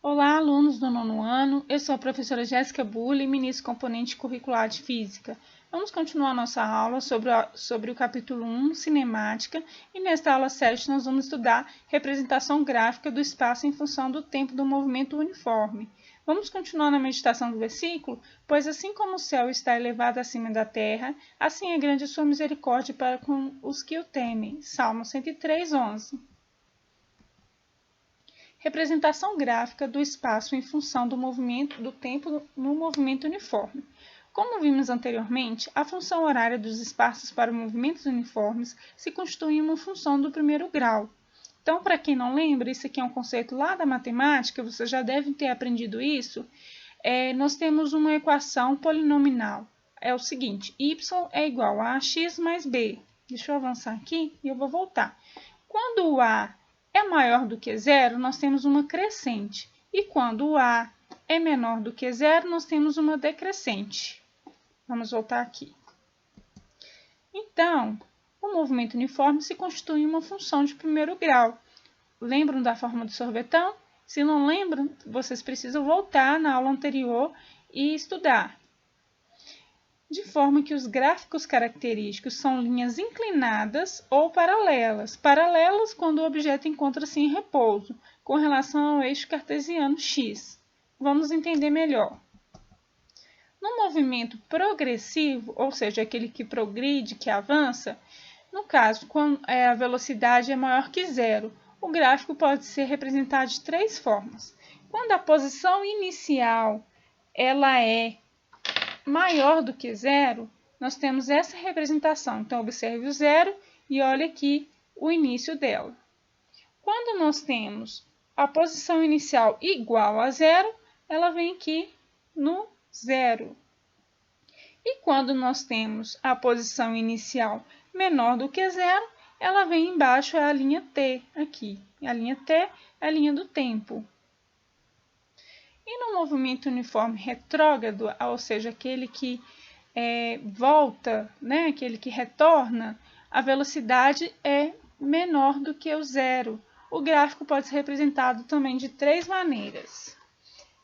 Olá, alunos do nono ano. Eu sou a professora Jéssica Bulli, ministro componente curricular de Física. Vamos continuar nossa aula sobre o capítulo 1, Cinemática, e nesta aula 7 nós vamos estudar representação gráfica do espaço em função do tempo do movimento uniforme. Vamos continuar na meditação do versículo? Pois assim como o céu está elevado acima da terra, assim é grande a sua misericórdia para com os que o temem. Salmo 103, 11. Representação gráfica do espaço em função do movimento do tempo no movimento uniforme. Como vimos anteriormente, a função horária dos espaços para movimentos uniformes se constitui em uma função do primeiro grau. Então, para quem não lembra, isso aqui é um conceito lá da matemática, você já deve ter aprendido isso. Nós temos uma equação polinomial. É o seguinte, y é igual a x mais b. Deixa eu avançar aqui e eu vou voltar. Quando o a é maior do que zero, nós temos uma crescente. E quando o a é menor do que zero, nós temos uma decrescente. Vamos voltar aqui. Então, o movimento uniforme se constitui em uma função de primeiro grau. Lembram da forma do sorvetão? Se não lembram, vocês precisam voltar na aula anterior e estudar. De forma que os gráficos característicos são linhas inclinadas ou paralelas. Paralelas quando o objeto encontra-se em repouso, com relação ao eixo cartesiano x. Vamos entender melhor. No movimento progressivo, ou seja, aquele que progride, que avança, no caso, quando a velocidade é maior que zero, o gráfico pode ser representado de três formas. Quando a posição inicial ela é maior do que zero, nós temos essa representação. Então, observe o zero e olhe aqui o início dela. Quando nós temos a posição inicial igual a zero, ela vem aqui no zero. E quando nós temos a posição inicial menor do que zero, ela vem embaixo, é a linha T aqui. A linha T é a linha do tempo. E no movimento uniforme retrógrado, ou seja, aquele que volta, né, aquele que retorna, a velocidade é menor do que o zero. O gráfico pode ser representado também de três maneiras.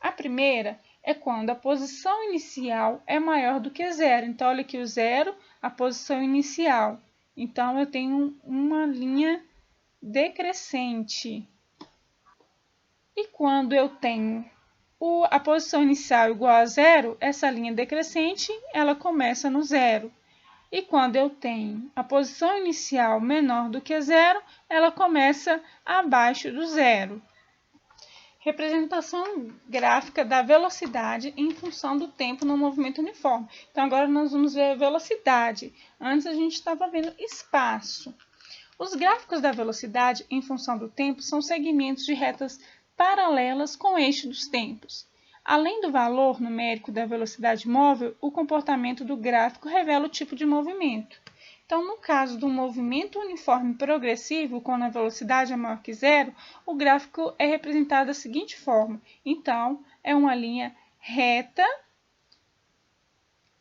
A primeira é quando a posição inicial é maior do que zero. Então, olha aqui o zero, a posição inicial. Então, eu tenho uma linha decrescente. E quando eu tenho a posição inicial igual a zero, essa linha decrescente, ela começa no zero. E quando eu tenho a posição inicial menor do que zero, ela começa abaixo do zero. Representação gráfica da velocidade em função do tempo no movimento uniforme. Então, agora nós vamos ver a velocidade. Antes a gente estava vendo espaço. Os gráficos da velocidade em função do tempo são segmentos de retas paralelas com o eixo dos tempos. Além do valor numérico da velocidade móvel, o comportamento do gráfico revela o tipo de movimento. Então, no caso do movimento uniforme progressivo, quando a velocidade é maior que zero, o gráfico é representado da seguinte forma. Então, é uma linha reta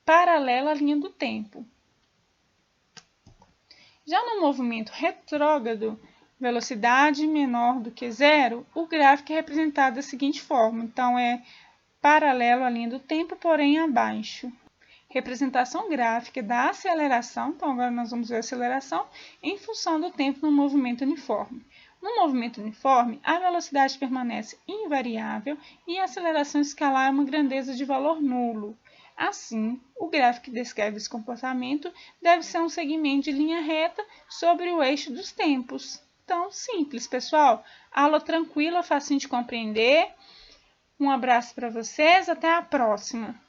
paralela à linha do tempo. Já no movimento retrógrado, velocidade menor do que zero, o gráfico é representado da seguinte forma. Então, é paralelo à linha do tempo, porém abaixo. Representação gráfica da aceleração. Então, agora nós vamos ver a aceleração em função do tempo no movimento uniforme. No movimento uniforme, a velocidade permanece invariável e a aceleração escalar é uma grandeza de valor nulo. Assim, o gráfico que descreve esse comportamento deve ser um segmento de linha reta sobre o eixo dos tempos. Então, simples, pessoal. Aula tranquila, facinho de compreender. Um abraço para vocês, até a próxima!